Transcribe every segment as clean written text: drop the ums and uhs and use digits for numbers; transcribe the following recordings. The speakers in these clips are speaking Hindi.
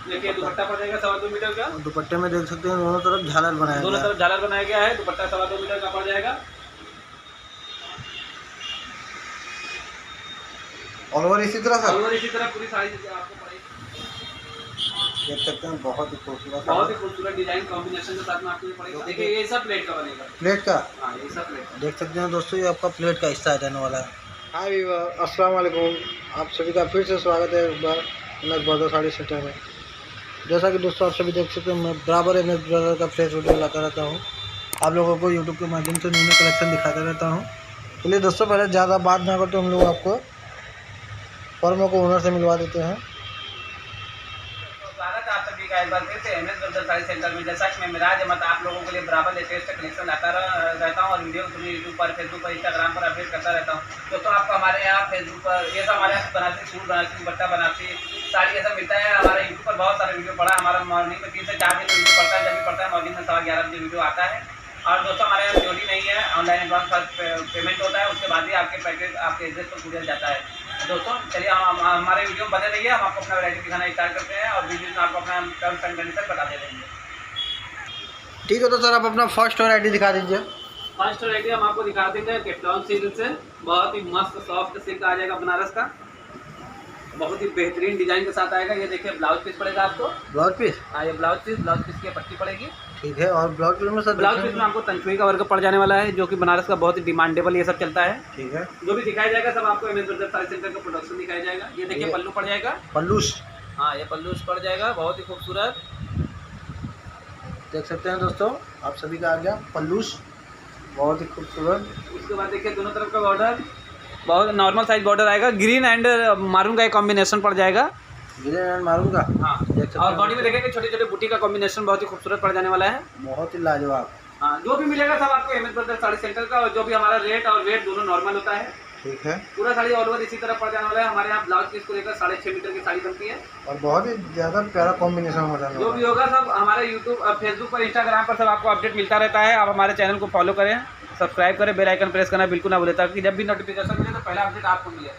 देखिए दुपट्टा पड़ जाएगा 2.25 मीटर का। दुपट्टे में देख सकते हैं दोनों तरफ झालर बनाया दोनों गया तरफ झालर बनाया गया है। दुपट्टा 2.25 मीटर का पड़ जाएगा। ऑल ओवर इसी तरह सर। ऑल ओवर इसी तरह पूरी साड़ी आपको पड़ेगी। देख सकते हैं बहुत ही खूबसूरत, बहुत ही खूबसूरत डिजाइन कॉम्बिनेशन के साथ में आपको ये पड़ेगा। देखिए ये सब प्लेट का बनेगा। प्लेट का? हाँ ये सब प्लेट का। देख सकते हैं दोस्तों ये आपका प्लेट का हिस्सा रहने वाला है। हाय वीवर, अस्सलाम वालेकुम। आप सभी का फिर से स्वागत है एक बार एमएस ब्रदर साड़ी सेंटर में। जैसा कि दोस्तों आप सभी देख सकते हैं मैं बराबर एमएस ब्रदर का फ्रेश वीडियो लाता रहता हूँ, आप लोगों को यूट्यूब के माध्यम से नई कलेक्शन दिखाता रहता हूँ। चलिए दोस्तों पहले ज़्यादा बात ना करते हम लोग आपको फॉर्मों को ओनर से मिलवा देते हैं। स्वागत है आप सभी का एक बार फिर से एमएस ब्रदर साड़ी सेंटर में। जैसा कि मैं मिराज अहमद आप लोगों के लिए बराबर लेटेस्ट कलेक्शन लाता रहता हूँ और वीडियो अपनी यूट्यूब पर, फेसबुक पर, इंस्टाग्राम पर अपडेट करता रहता हूँ। दोस्तों आपको हमारे यहाँ फेसबुक पर ये सब हमारे यहाँ बनारसी सूट, बनारसी दुपट्टा, बनारसी साड़ी ये सब मिलता है। हमारे यूट्यूब पर बहुत सारे वीडियो पड़ा। हमारा मॉर्निंग में 3 से 4 दिन वीडियो पड़ता है, जब भी पड़ता है मॉर्निंग में 11:15 बजे वीडियो आता है। और दोस्तों हमारे यहाँ सीओडी नहीं है, ऑनलाइन एडवांस फर्स्ट पेमेंट होता है, उसके बाद ही आपके पैकेज आपके एड्रेस पर कुरियर जाता है। दोस्तों चलिए हमारे वीडियो बने रहिए, हम आपको अपना वैरायटी दिखाना स्टार्ट करते हैं और वीडियो में आपको अपना टर्म्स एंड कंडीशन बता दे देंगे। ठीक है तो सर आप अपना फर्स्ट वैरायटी दिखा दीजिए। फर्स्ट वैरायटी हम आपको दिखा देंगे केफ्लॉन सिल्क से। बहुत ही मस्त सॉफ्ट सिल्क आ जाएगा बनारस का, बहुत ही बेहतरीन डिजाइन के साथ आएगा। ये देखिए ब्लाउज पीस पड़ेगा आपको। Blouse piece? हाँ ये ब्लाउज पीस की पट्टी पड़ेगी। ठीक है। और ब्लाउज पीस में सर? ब्लाउज पीस में आपको तंचुई का वर्क पड़ जाने वाला है, जो कि बनारस का बहुत ही डिमांडेबल ये सब चलता है। ठीक है। जो भी दिखाया जाएगा सब आपको एमएस ब्रदर साड़ी सेंटर का प्रोडक्शन दिखाया जाएगा। ये देखिए पल्लू पड़ जाएगा। पल्लूस? हाँ ये पल्लूस पड़ जाएगा, बहुत ही खूबसूरत। देख सकते हैं दोस्तों आप सभी का आ गया पल्लूस, बहुत ही खूबसूरत। उसके बाद देखिए दोनों तरफ का बॉर्डर बहुत नॉर्मल साइज बॉर्डर आएगा। ग्रीन एंड मारून का एक कॉम्बिनेशन पड़ जाएगा। ग्रीन एंड मारून का? हाँ। देख सकते और हैं बॉडी में देखेंगे छोटे छोटे बूटी का कॉम्बिनेशन बहुत ही खूबसूरत पड़ जाने वाला है। बहुत ही लाजवाब। हाँ जो भी मिलेगा सब आपको एमएस ब्रदर साड़ी सेंटर का, और जो भी हमारा रेट और वेट दोनों नॉर्मल होता है। ठीक है। पूरा साड़ी ऑल ओवर इसी तरह पड़ जाने वाला है। हमारे यहाँ ब्लाउज पीस को लेकर 6.5 मीटर की साड़ी बनती है और बहुत ही ज़्यादा प्यारा कॉम्बिनेशन हो जाने जो भी होगा सब हमारे यूट्यूब और फेसबुक पर, इंस्टाग्राम पर सब आपको अपडेट मिलता रहता है। आप हमारे चैनल को फॉलो करें, सब्सक्राइब करें, बेल आइकन प्रेस करना बिल्कुल ना भूलें, ताकि जब भी नोटिफिकेशन मिले तो पहला अपडेट आपको मिले।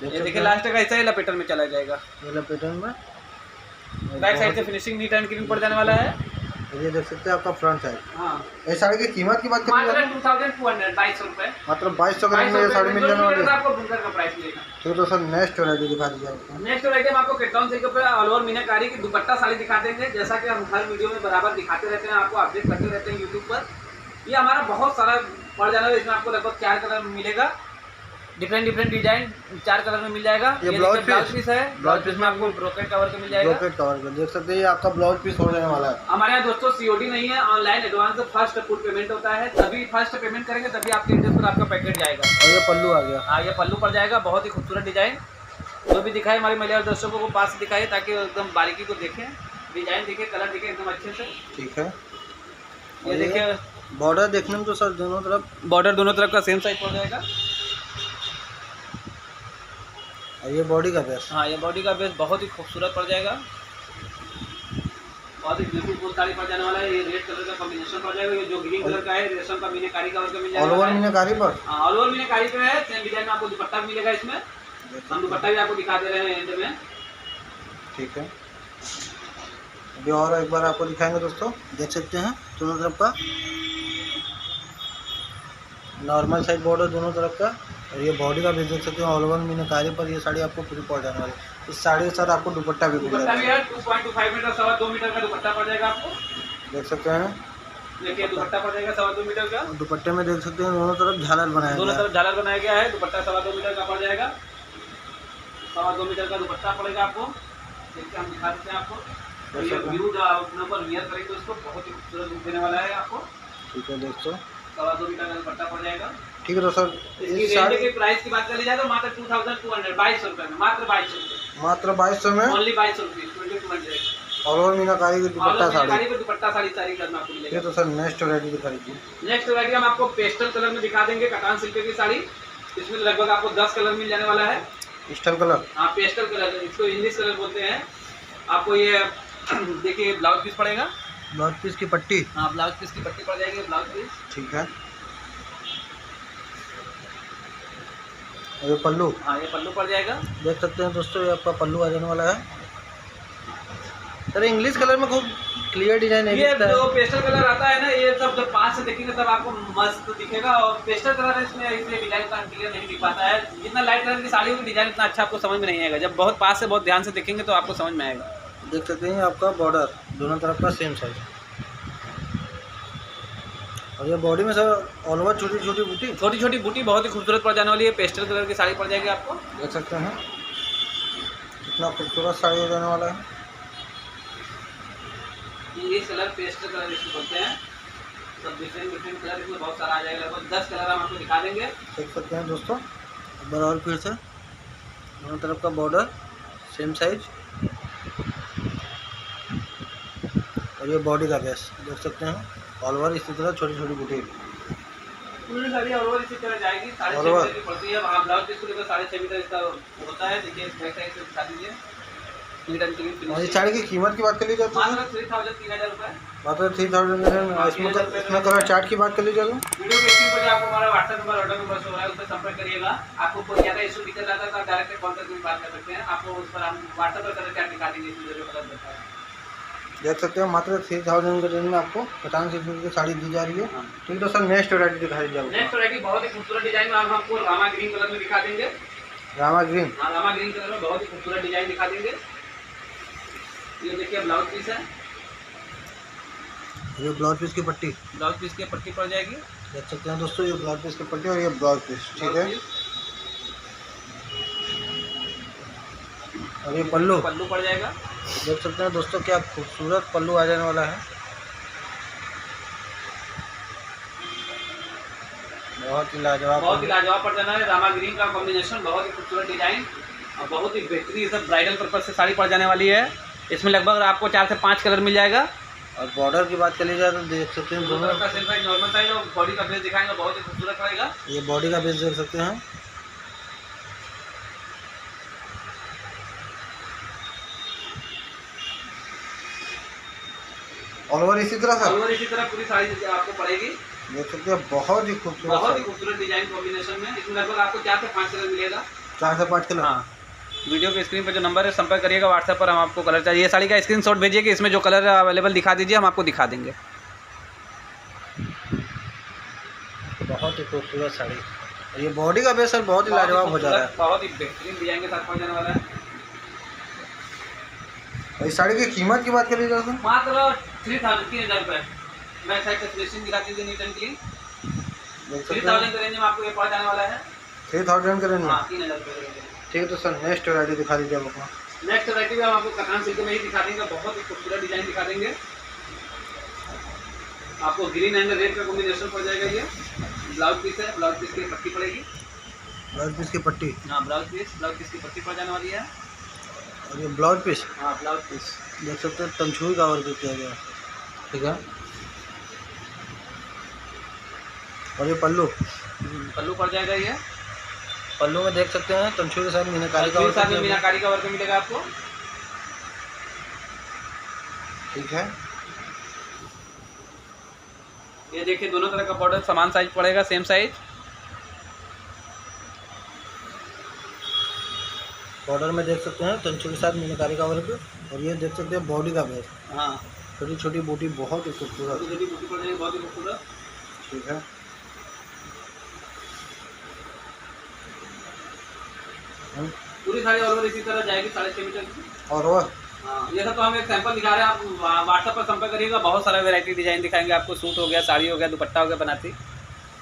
ये देखिए लास्ट का हिस्सा लपेटन में चला जाएगा। ये लपेटन में बैक साइड से फिनिशिंग नीट एंड क्लीन पड़ जाने वाला है। ये देख सकते हैं आपका फ्रंट साइड। हाँ इस साड़ी की कीमत की बात मात्र करें 2200 2200 रुपये। मात्र 2200 में ये साड़ी मिल जाने वाली है। आपको बुनकर का प्राइस मिलेगा। ठीक है सर नेक्स्ट वैरायटी दिखा दीजिए आपको। नेक्स्ट वैरायटी हम आपको केफ्लॉन सिल्क पे ऑल ओवर मीनाकारी की दुपट्टा साड़ी दिखा देंगे। जैसा कि हम हर वीडियो में बराबर दिखाते रहते हैं, आपको अपडेट करते रहते हैं यूट्यूब पर। ये हमारा बहुत सारा पड़ जाना है। इसमें आपको लगभग 4 कलर मिलेगा, डिफरेंट डिजाइन 4 कलर में मिल जाएगा। ये ब्लाउज पीस है। ब्लाउज पीस में आपको ब्रोकेट कवर का मिल जाएगा। ब्रोकेट कवर का देख सकते हैं ये आपका ब्लाउज पीस हो जाने वाला है। हमारे यहाँ दोस्तों सीओडी नहीं है, online advance first full payment होता है। तभी फर्स्ट पेमेंट करेंगे तभी आपके एड्रेस पर आपका पैकेट जाएगा। और ये पल्लू आ गया। हाँ ये पल्लू पड़ जाएगा, बहुत ही खूबसूरत डिजाइन। जो भी दिखाए हमारे महिला दर्शकों को पास दिखाइए, ताकि एकदम बारीकी को देखें, डिजाइन देखें, कलर देखें एकदम अच्छे से। ठीक है। ये देखिए बॉर्डर देखने में तो सर दोनों तरफ बॉर्डर दोनों तरफ का सेम साइज पड़ जाएगा। और ये बॉडी का बेस? हाँ ये बॉडी का बेस बहुत ही खूबसूरत पड़ जाएगा, बहुत ही ब्यूटीफुल साड़ी पड़ जाने वाला है। ये रेड कलर का कॉम्बिनेशन पड़ जाएगा। ये जो ग्रीन कलर का है रेशम का मीनाकारी का वर्क मिल जाएगा। ऑल ओवर मीनाकारी पर? हाँ ऑल ओवर मीनाकारी पे है। सेम डिजाइन में आपको दुपट्टा भी मिलेगा। इसमें हम दुपट्टा भी आपको दिखा दे रहे हैं एंड में। ठीक है। अभी और एक बार आपको दिखाएंगे दोस्तों, देख सकते हैं दोनों तरफ का नॉर्मल साइड बॉर्डर दोनों तरफ का। और ये बॉडी का भी देख सकते हैं ऑल ओवर मीनाकारी पर ये साड़ी आपको पूरी पड़ जाने वाली है। इस साड़ी के साथ आपको दुपट्टा भी मिल दुपट्टा भी जाएगा। है 2.25 मीटर 2.25 मीटर का दुपट्टा पड़ जाएगा आपको। देख सकते हैं देखिए दुपट्टा पड़ जाएगा 2.25 मीटर का। दुपट्टे में देख सकते हैं दोनों तरफ झालर बनाया दोनों गया है। तरफ झालर बनाया गया है। दुपट्टा 2.25 मीटर का पड़ जाएगा। 2.25 मीटर का दुपट्टा पड़ेगा आपको। देखिए हम दिखा देते हैं आपको। ये व्यू जो आप अपने ऊपर वियर करेंगे उसको बहुत ही खूबसूरत लुक देने वाला है आपको। ठीक है दोस्तों 2.25 मीटर का दुपट्टा पड़ जाएगा। ठीक है तो सर इसकी रेंज की प्राइस की बात कर ली जाए तो मात्र 2200 2200 रुपये में, मात्र 2200 रुपये, मात्र 2200 में ओनली 2200 रुपये 2200। ऑल ओवर मीनाकारी की दुपट्टा साड़ी। दुपट्टा साड़ी सारी करना आपको ठीक मिलेगा। है तो सर नेक्स्ट वैरायटी दिखा दीजिए। नेक्स्ट वैरायटी हम आपको पेस्टल कलर में दिखा देंगे, कटान सिल्क की साड़ी। इसमें लगभग आपको 10 कलर मिल जाने वाला है। Pistol colour? हाँ पेस्टल कलर, इसको इंग्लिश कलर बोलते हैं। आपको ये देखिए ब्लाउज पीस पड़ेगा। ब्लाउज पीस की पट्टी? हाँ ब्लाउज पीस की पट्टी पड़ जाएगी, ब्लाउज पीस। ठीक है। और ये पल्लू? हाँ ये पल्लू पड़ जाएगा। देख सकते हैं दोस्तों ये आपका पल्लू आ जाने वाला है। सर इंग्लिश कलर में खूब क्लियर डिजाइन नहीं ये दिखता जो है। पेस्टल कलर आता है ना, ये सब जब पास से देखेंगे तब आपको मस्त दिखेगा। और पेस्टल कलर है इसमें, इसलिए डिजाइन का क्लियर नहीं दिख पाता है। जितना लाइट कलर की साड़ी होगी डिजाइन उतना अच्छा आपको समझ में नहीं आएगा। जब बहुत पास से बहुत ध्यान से देखेंगे तो आपको समझ में आएगा। देख सकते हैं आपका बॉर्डर दोनों तरफ का सेम साइज, और ये बॉडी में सर ऑल ओवर छोटी छोटी बूटी, छोटी छोटी बूटी बहुत ही खूबसूरत पड़ जाने वाली है। पेस्टल कलर की साड़ी पड़ जाएगी आपको। देख सकते हैं कितना खूबसूरत साड़ी हो जाने वाला है। ये कलर पेस्टल कलर इसको बोलते हैं। सब डिफरेंट कलर इसमें बहुत सारा आ जाएगा। लगभग 10 कलर हम आपको दिखा देंगे। देख सकते हैं दोस्तों, एक बार और फिर से दोनों तरफ का बॉर्डर सेम साइज, और ये बॉडी का बेस देख सकते हैं ऑल ओवर इसी तरह छोटी छोटी बूटी। पूरी साड़ी ऑल ओवर इसी तरह जाएगी। 6.5 मीटर की पड़ती है। वहाँ ब्लाउज पीस को लेकर 6.5 मीटर इसका होता है। देखिए बैक साइड से दिखा दीजिए। और इस साड़ी की कीमत की बात कर ली जाए तो मात्र 3,000 रुपये। मात्र 3000। इसमें कलर चार्ट की बात कर ली जाए तो वीडियो के स्क्रीन पर आपको हमारा WhatsApp number order number show हो रहा है, उस पर संपर्क करिएगा। आपको कोई ज़्यादा इशू दिक्कत आता है तो आप डायरेक्ट कॉल करके भी बात कर सकते हैं। आपको उस पर हम व्हाट्सएप पर कलर चार्ट दिखा देंगे, इसमें जो कलर बताया है। देख सकते हैं मात्र 3000 के रेंज में आपको 50 इंच की साड़ी दी जा रही है। ठीक है तो सर नेक्स्ट वैरायटी दिखा दीजिए। नेक्स्ट वैरायटी बहुत ही खूबसूरत डिजाइन में हम आपको रामा ग्रीन कलर में दिखा देंगे। रामा ग्रीन, हाँ, रामा ग्रीन कलर में बहुत ही खूबसूरत डिजाइन दिखा देंगे। ये देखिए ब्लाउज पीस है। ये ब्लाउज पीस की पट्टी, ब्लाउज पीस की पट्टी पड़ जाएगी। देख सकते हैं दोस्तों ये ब्लाउज पीस की पट्टी और ये ब्लाउज पीस। ठीक है, और ये पल्लू, पल्लू पड़ जाएगा। देख सकते हैं दोस्तों क्या खूबसूरत पल्लू आ जाने वाला है। बहुत ही लाजवाब पड़ जाना है। रामा ग्रीन का कॉम्बिनेशन, बहुत ही खूबसूरत डिजाइन और बहुत ही बेहतरीन सब ब्राइडल पर्पज से साड़ी पड़ जाने वाली है। इसमें लगभग आपको 4 से 5 कलर मिल जाएगा। और बॉर्डर की बात कर ली जाए तो देख सकते हैं दोनों का सिर्फ नॉर्मल साइज और बॉडी का बेस दिखाएंगे, बहुत ही खूबसूरत रहेगा। ये बॉडी का बेस देख सकते हैं। ऑल ओवर इसी तरह ऑल ओवर इसी तरह पूरी साड़ी आपको पड़ेगी। देख सकते हैं बहुत ही खूबसूरत डिजाइन कॉम्बिनेशन में। इसमें लगभग आपको 4 से 5 कलर मिलेगा। 4 से 5 कलर। हाँ, वीडियो के स्क्रीन पर जो नंबर है संपर्क करिएगा व्हाट्सएप पर। हम आपको कलर चाहिए, ये साड़ी का स्क्रीनशॉट भेजिए कि इसमें जो कलर अवेलेबल दिखा दीजिए, हम आपको दिखा देंगे। बहुत ही खूबसूरत साड़ी, ये बॉडी का बेस सर बहुत ही लाजवाब हो जा रहा है। बहुत ही बेहतरीन डिजाइन के साथ पड़ जाने वाला है। और इस साड़ी की कीमत की बात कर लीजिए तो मात्र 3,000 रुपये। बैक साइड से फिनिशिंग दिखा दीजिए नीट एंड क्लीन। 3,000 के रेंज में आपको ये पड़ जाने वाला है। 3000 के रेंज में। हाँ, 3,000 रुपये। ठीक है तो सर नेक्स्ट वैरायटी दिखा दीजिए आपको। नेक्स्ट वैरायटी में हम आपको कतान सिल्क में ही दिखा देंगे। बहुत ही खूबसूरत डिजाइन दिखा देंगे आपको। ग्रीन एंड रेड का कॉम्बिनेशन पड़ जाएगा। ये ब्लाउज पीस है, ब्लाउज पीस की पट्टी पड़ेगी। ब्लाउज पीस की पट्टी, हाँ, ब्लाउज पीस की पट्टी पड़ जाने वाली है। और ये ब्लाउज पीस, हाँ, ब्लाउज पीस देख सकते हैं तंछुई का वर्क किया गया। ठीक है, और ये पल्लू पड़ जाएगा। ये पल्लू में देख सकते हैं तंछुई के साथ मीनाकारी का वर्क किया गया। मीनाकारी का वर्क मिलेगा आपको। ठीक है, ये देखिए दोनों तरह का बॉर्डर समान साइज पड़ेगा, सेम साइज। बॉर्डर में देख सकते हैं तंछुई के साथ मीनाकारी का वर्क, और ये देख सकते हैं बॉडी का बेस। हाँ, छोटी छोटी बूटी बहुत ही खूबसूरत। बूटी पड़ जाएगी, बहुत ही खूबसूरत। ठीक है, पूरी साड़ी ऑल ओवर इसी तरह जाएगी 6.5 मीटर की। और वह हाँ, ये सब तो हम एक सैंपल दिखा रहे हैं। आप व्हाट्सएप पर संपर्क करिएगा, बहुत सारा वैरायटी डिजाइन दिखाएंगे आपको। सूट हो गया, साड़ी हो गया, दुपट्टा हो गया बनाती।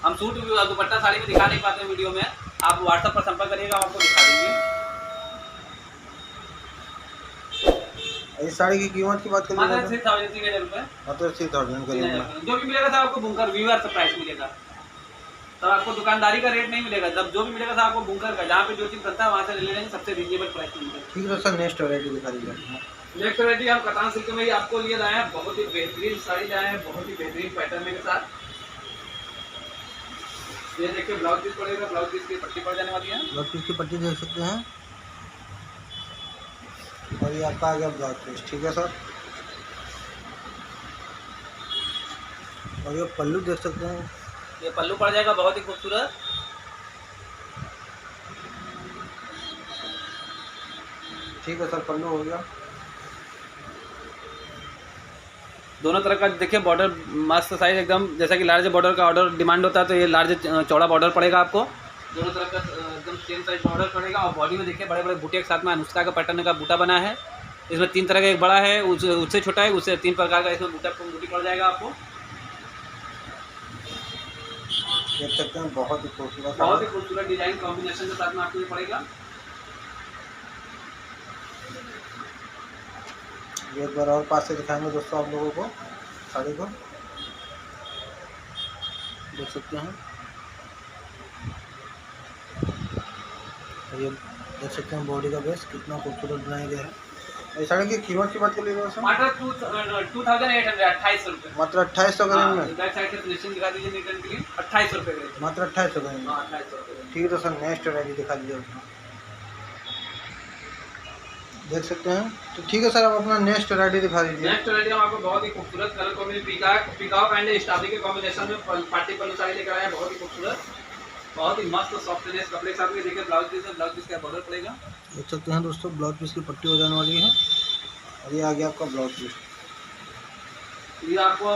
हम सूट दुपट्टा साड़ी में दिखा नहीं पाते वीडियो में। आप व्हाट्सएप पर संपर्क करिएगा, हम आपको दिखा देंगे। इस साड़ी की कीमत की बात करें मात्र 3,000 रुपये। मतलब 3000 के रेंज में। जो भी मिलेगा था आपको बुनकर वीवर से प्राइस मिलेगा। तब आपको दुकानदारी का रेट नहीं मिलेगा। जब जो भी मिलेगा था आपको बुनकर का, जहाँ पे जो चीज़ बनता है वहाँ से ले लेंगे, सबसे रीजनेबल प्राइस में मिलेगा। ठीक है सर नेक्स्ट वैरायटी दिखा दीजिए। नेक्स्ट वैरायटी हम कतान सिल्क में ही आपको लिए लाए हैं। बहुत ही बेहतरीन साड़ी लाए हैं, बहुत ही बेहतरीन पैटर्न के साथ। ये देखिए ब्लाउज पीस पड़ेगा, ब्लाउज पीस की पट्टी पड़ जाने वाली है। ब्लाउज पीस की पट्टी देख सकते हैं, और ये आपका आ गया ब्लाउज पीस। ठीक है सर, और ये पल्लू देख सकते हैं। ये पल्लू पड़ जाएगा, बहुत ही खूबसूरत। ठीक है सर, पल्लू हो गया। दोनों तरह का देखिए बॉर्डर मस्त साइज एकदम, जैसा कि लार्ज बॉर्डर का ऑर्डर डिमांड होता है तो ये लार्ज चौड़ा बॉर्डर पड़ेगा आपको। दोनों तरह का एकदम सेम साइज बॉर्डर पड़ेगा। और बॉडी में देखिए बड़े बड़े बूटे के साथ में अनुष्का का पैटर्न का बूटा बना है। इसमें 3 तरह का, एक बड़ा है, उससे छोटा है, उससे 3 प्रकार का इसमें बूटी पड़ जाएगा आपको। देख सकते हैं बहुत ही खूबसूरत डिजाइन कॉम्बिनेशन के साथ में आपको ये पड़ेगा। ये एक बार और पास से दिखाएंगे दोस्तों आप लोगों को साड़ी को, देख सकते हैं। ये देख सकते हैं बॉडी का बेस कितना खूबसूरत बनाया गया है। इस साड़ी की कीमत की बात कर लीजिए दोस्तों, मात्र 2800 रुपये, मात्र 2800 का रेंज में। बैक साइड से फिनिशिंग दिखा दीजिए नीचे के लिए 2800 रुपये का, मात्र 2800 का रेंज में। 2800 रुपये। ठीक है तो सर नेक्स्ट वैरायटी दिखा दीजिए अपना, देख सकते हैं। तो ठीक है सर आप अपना नेक्स्ट वैरायटी दिखा दीजिए। नेक्स्ट वैरायटी हम आपको बहुत ही खूबसूरत colour combination peacock and strawberry के कॉम्बिनेशन में पार्टी पल्लू साड़ी लेकर आए हैं। बहुत ही खूबसूरत, बहुत ही मस्त सॉफ्टनेस कपड़े के साथ में। देखिए ब्लाउज पीस का बॉर्डर पड़ेगा, देख सकते हैं दोस्तों। ब्लाउज पीस की पट्टी हो जाने वाली है और ये आ गया आपका ब्लाउज पीस। ये आपको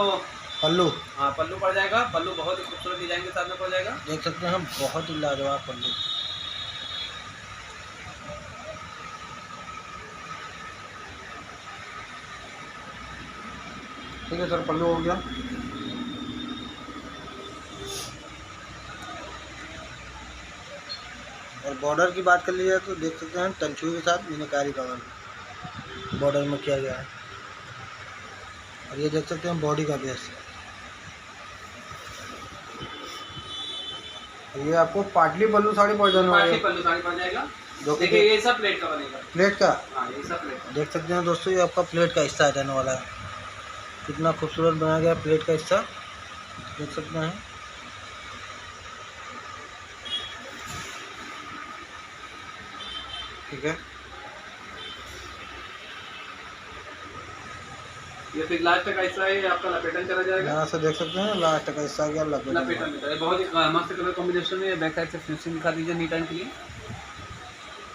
पल्लू, हाँ पल्लू पड़ जाएगा। पल्लू बहुत ही खूबसूरत डिजाइन के साथ में पड़ जाएगा, देख सकते हैं बहुत ही लाजवाब पल्लू। ठीक है सर पल्लू हो गया। और बॉर्डर की बात कर ली जाए तो देख सकते हैं तंचुई के साथ मीनाकारी का बॉर्डर में किया गया है। और ये देख सकते हैं बॉडी का बेस। ये आपको पाटली पल्लू साड़ी पड़ जाने वाली है। पल्लू साड़ी पड़ जाएगा। जो कि देखिए ये सब प्लेट का बनेगा, प्लेट का। हाँ ये सब प्लेट का। देख सकते हैं दोस्तों ये आपका प्लेट का हिस्सा रहने वाला है। कितना खूबसूरत बनाया गया प्लेट का हिस्सा, देख सकते हैं। ठीक है, ये फिर लास्ट का हिस्सा है, आपका लपेटन चला जाएगा। यहाँ से देख सकते हैं लास्ट का हिस्सा गया लपेटन में। बहुत ही मस्त कलर कॉम्बिनेशन में। बैक साइड से फिनिशिंग दिखा दीजिए नीट एंड क्लीन।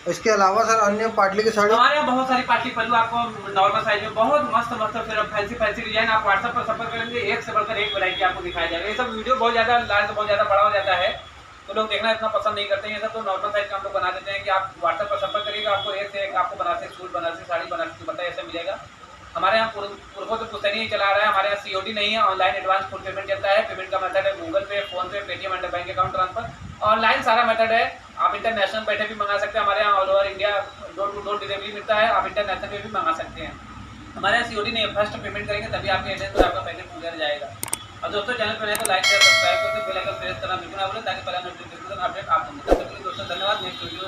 इसके अलावा सर अन्य पाटली की साड़ी हमारे यहाँ बहुत सारी पार्टी पल्लू आपको नॉर्मल साइज में बहुत मस्त फिर फैंसी डिजाइन आप व्हाट्सएप पर संपर्क करेंगे, एक से बढ़कर एक वैरायटी आपको दिखाया जाएगा। ये सब वीडियो बहुत ज़्यादा लार्ज बहुत ज़्यादा बड़ा हो जाता है तो लोग देखना इतना पसंद नहीं करते हैं। ये सब तो नॉर्मल साइज का हम लोग बना देते हैं कि आप व्हाट्सएप पर संपर्क करिएगा, आपको एक से एक आपको बनारसी सूट, बनारसी साड़ी, बनारसी दुपट्टा ऐसे मिलेगा। हमारे यहाँ पूर्वों से पुश्तैनी चला रहा है। हमारे यहाँ COD नहीं है, ऑनलाइन एडवांस फुल पेमेंट चलता है। पेमेंट का मेथड है गूगल पे, फोन पे, Paytm and bank account transfer, online सारा मेथड है। आप इंटरनेशनल बैठे भी मंगा सकते हैं। हमारे यहाँ all over India door to door delivery मिलता है। आप इंटरनेशनल में भी मंगा सकते हैं। हमारे यहाँ COD नहीं है, फर्स्ट पेमेंट करेंगे तभी आपके एड्रेस पर आपका पैकेट पूरा जाएगा। और दोस्तों चैनल पर नए तो लाइक शेयर सब्सक्राइब करके बेल आइकन प्रेस करना बिल्कुल ना भूलें ताकि पहला नोटिफिकेशन अपडेट आपको मिल सके। दोस्तों धन्यवाद। Next video